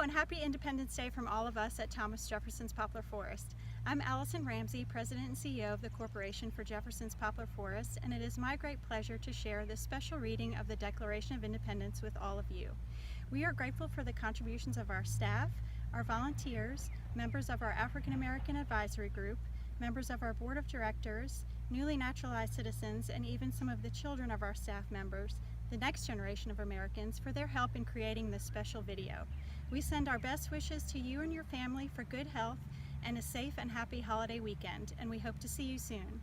and happy Independence Day from all of us at Thomas Jefferson's Poplar Forest. I'm Allison Ramsey, President and CEO of the Corporation for Jefferson's Poplar Forest, and it is my great pleasure to share this special reading of the Declaration of Independence with all of you. We are grateful for the contributions of our staff, our volunteers, members of our African American Advisory Group, members of our Board of Directors, newly naturalized citizens, and even some of the children of our staff members, the next generation of Americans, for their help in creating this special video. We send our best wishes to you and your family for good health and a safe and happy holiday weekend, and we hope to see you soon.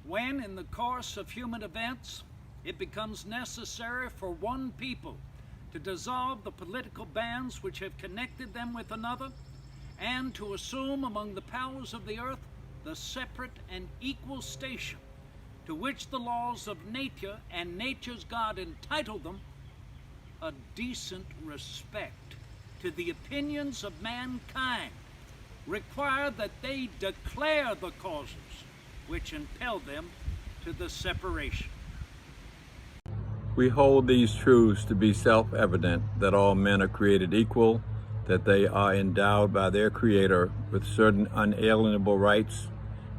When, in the course of human events, it becomes necessary for one people to dissolve the political bands which have connected them with another, and to assume among the powers of the earth the separate and equal station to which the laws of nature and nature's God entitle them, a decent respect to the opinions of mankind require that they declare the causes which impel them to the separation. We hold these truths to be self-evident, that all men are created equal, that they are endowed by their Creator with certain unalienable rights,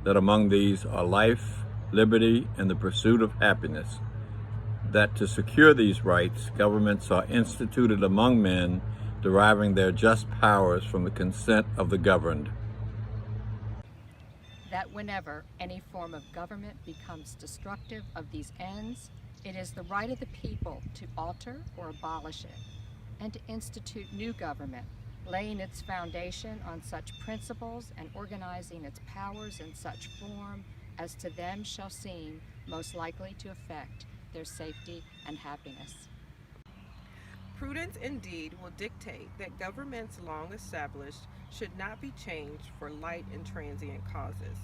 that among these are life, liberty, and the pursuit of happiness, that to secure these rights, governments are instituted among men, deriving their just powers from the consent of the governed. That whenever any form of government becomes destructive of these ends, it is the right of the people to alter or abolish it, and to institute new government, laying its foundation on such principles and organizing its powers in such form as to them shall seem most likely to affect their safety and happiness. Prudence indeed will dictate that governments long established should not be changed for light and transient causes.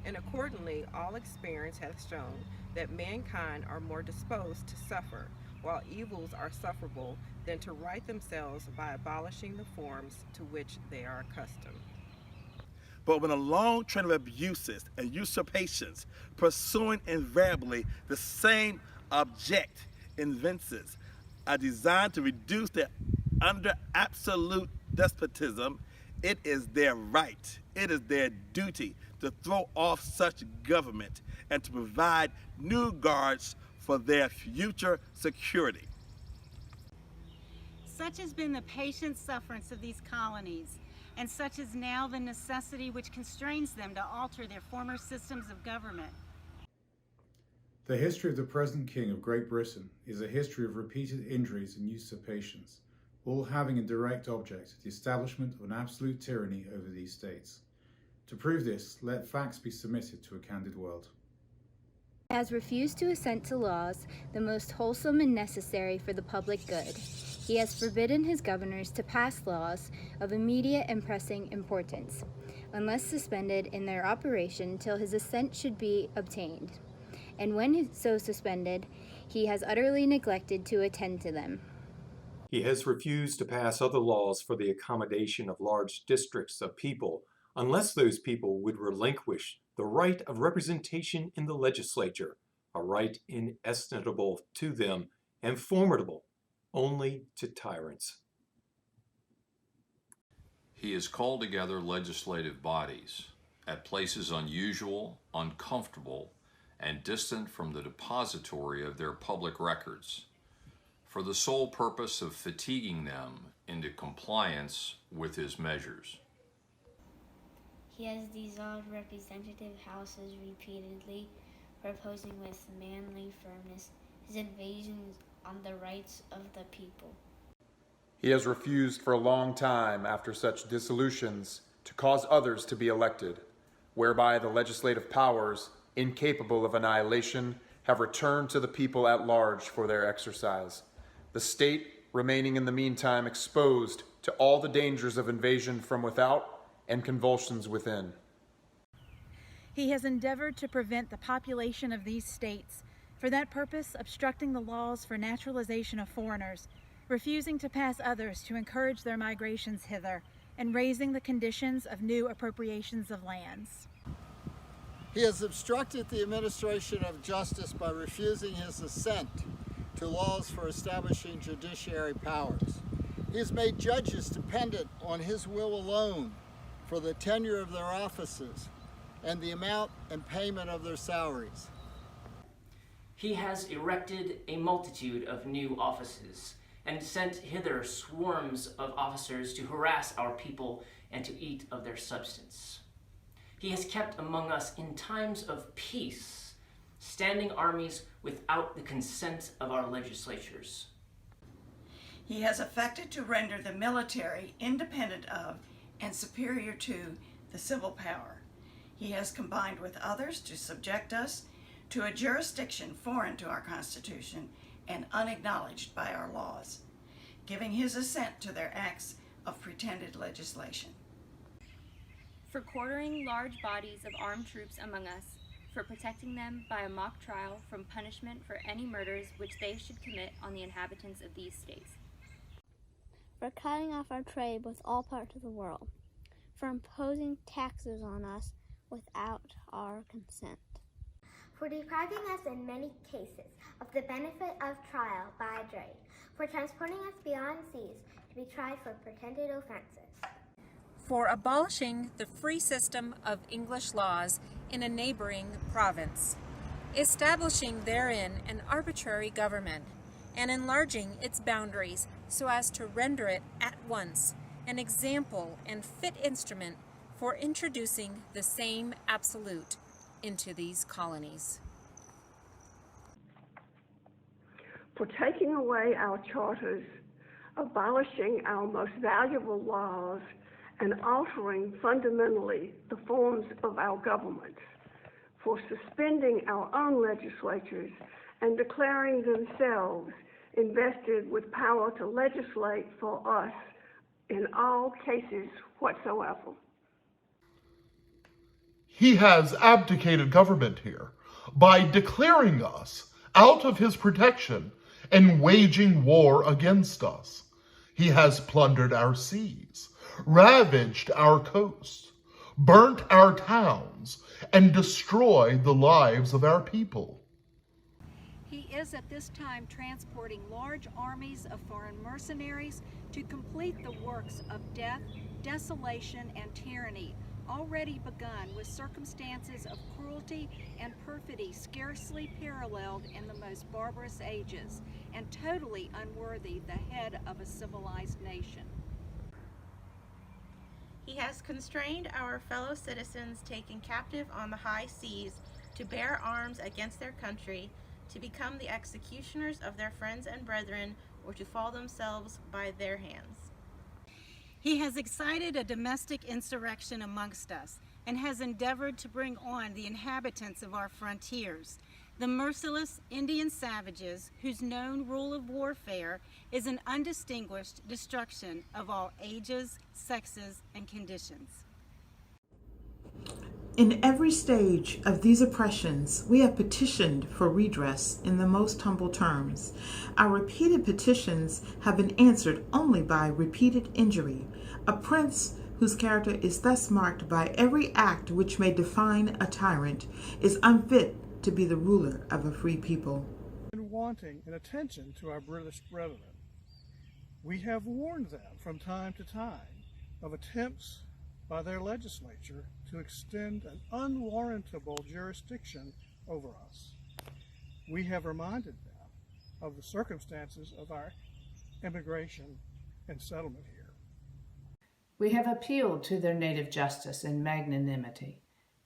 And accordingly, all experience hath shown that mankind are more disposed to suffer, while evils are sufferable, than to right themselves by abolishing the forms to which they are accustomed. But when a long train of abuses and usurpations, pursuing invariably the same object, evinces a design to reduce their under absolute despotism, it is their right, it is their duty to throw off such government and to provide new guards for their future security. Such has been the patient sufferance of these colonies, and such is now the necessity which constrains them to alter their former systems of government. The history of the present King of Great Britain is a history of repeated injuries and usurpations, all having a direct object, the establishment of an absolute tyranny over these states. To prove this, let facts be submitted to a candid world. He has refused to assent to laws the most wholesome and necessary for the public good. He has forbidden his governors to pass laws of immediate and pressing importance, unless suspended in their operation till his assent should be obtained. And when so suspended, he has utterly neglected to attend to them. He has refused to pass other laws for the accommodation of large districts of people, unless those people would relinquish the right of representation in the legislature, a right inestimable to them and formidable only to tyrants. He has called together legislative bodies at places unusual, uncomfortable, and distant from the depository of their public records, for the sole purpose of fatiguing them into compliance with his measures. He has dissolved representative houses repeatedly, proposing with manly firmness his invasions on the rights of the people. He has refused for a long time after such dissolutions to cause others to be elected, whereby the legislative powers, incapable of annihilation, have returned to the people at large for their exercise, the state remaining in the meantime exposed to all the dangers of invasion from without and convulsions within. He has endeavored to prevent the population of these states, for that purpose obstructing the laws for naturalization of foreigners, refusing to pass others to encourage their migrations hither, and raising the conditions of new appropriations of lands. He has obstructed the administration of justice by refusing his assent to laws for establishing judiciary powers. He has made judges dependent on his will alone for the tenure of their offices and the amount and payment of their salaries. He has erected a multitude of new offices and sent hither swarms of officers to harass our people and to eat of their substance. He has kept among us in times of peace, standing armies without the consent of our legislatures. He has affected to render the military independent of and superior to the civil power. He has combined with others to subject us to a jurisdiction foreign to our Constitution and unacknowledged by our laws, giving his assent to their acts of pretended legislation. For quartering large bodies of armed troops among us, for protecting them by a mock trial from punishment for any murders which they should commit on the inhabitants of these states. For cutting off our trade with all parts of the world, for imposing taxes on us without our consent, for depriving us in many cases of the benefit of trial by jury, for transporting us beyond seas to be tried for pretended offenses, for abolishing the free system of English laws in a neighboring province, establishing therein an arbitrary government, and enlarging its boundaries so as to render it at once an example and fit instrument for introducing the same absolute into these colonies. For taking away our charters, abolishing our most valuable laws, and altering fundamentally the forms of our governments, for suspending our own legislatures and declaring themselves invested with power to legislate for us in all cases whatsoever. He has abdicated government here by declaring us out of his protection and waging war against us. He has plundered our seas, ravaged our coasts, burnt our towns, and destroyed the lives of our people. He is at this time transporting large armies of foreign mercenaries to complete the works of death, desolation, and tyranny already begun with circumstances of cruelty and perfidy scarcely paralleled in the most barbarous ages, and totally unworthy the head of a civilized nation. He has constrained our fellow citizens taken captive on the high seas to bear arms against their country, to become the executioners of their friends and brethren, or to fall themselves by their hands. He has excited a domestic insurrection amongst us and has endeavored to bring on the inhabitants of our frontiers, the merciless Indian savages whose known rule of warfare is an undistinguished destruction of all ages, sexes, and conditions. In every stage of these oppressions, we have petitioned for redress in the most humble terms. Our repeated petitions have been answered only by repeated injury. A prince whose character is thus marked by every act which may define a tyrant is unfit to be the ruler of a free people. And wanting in attention to our British brethren, we have warned them from time to time of attempts by their legislature to extend an unwarrantable jurisdiction over us. We have reminded them of the circumstances of our immigration and settlement here. We have appealed to their native justice and magnanimity,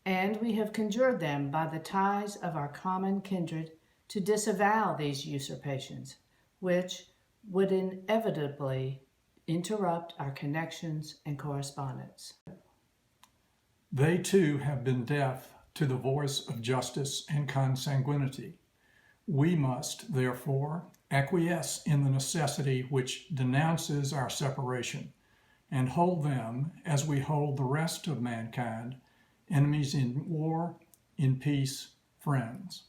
and we have conjured them by the ties of our common kindred to disavow these usurpations, which would inevitably interrupt our connections and correspondence. They too have been deaf to the voice of justice and consanguinity. We must, therefore, acquiesce in the necessity which denounces our separation, and hold them, as we hold the rest of mankind, enemies in war, in peace, friends.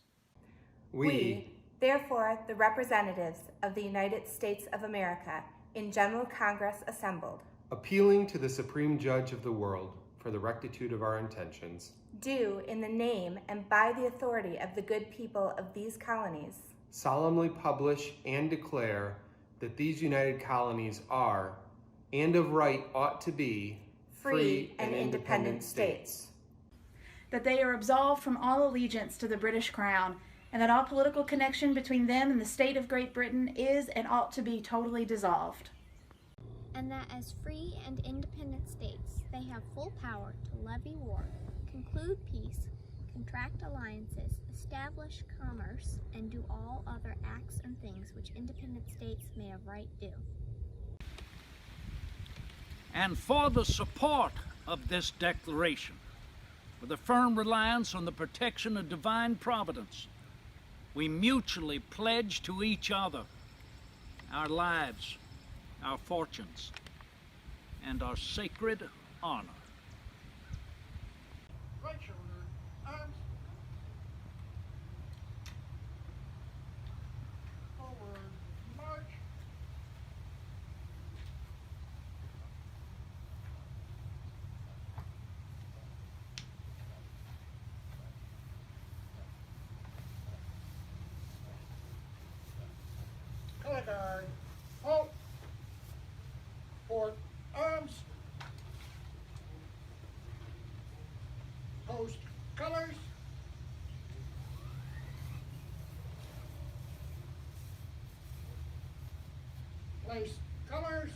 We, therefore, the representatives of the United States of America, in General Congress assembled, appealing to the Supreme Judge of the world for the rectitude of our intentions, do in the name and by the authority of the good people of these colonies, solemnly publish and declare that these united colonies are, and of right ought to be, free and independent states. That they are absolved from all allegiance to the British Crown, and that all political connection between them and the state of Great Britain is and ought to be totally dissolved. And that as free and independent states, they have full power to levy war, conclude peace, contract alliances, establish commerce, and do all other acts and things which independent states may of right do. And for the support of this declaration, with a firm reliance on the protection of divine providence, we mutually pledge to each other our lives, our fortunes, and our sacred honor. Right shoulder, arms. Forward, march. Color guard, halt. Port, arms. Post colors. Place colors.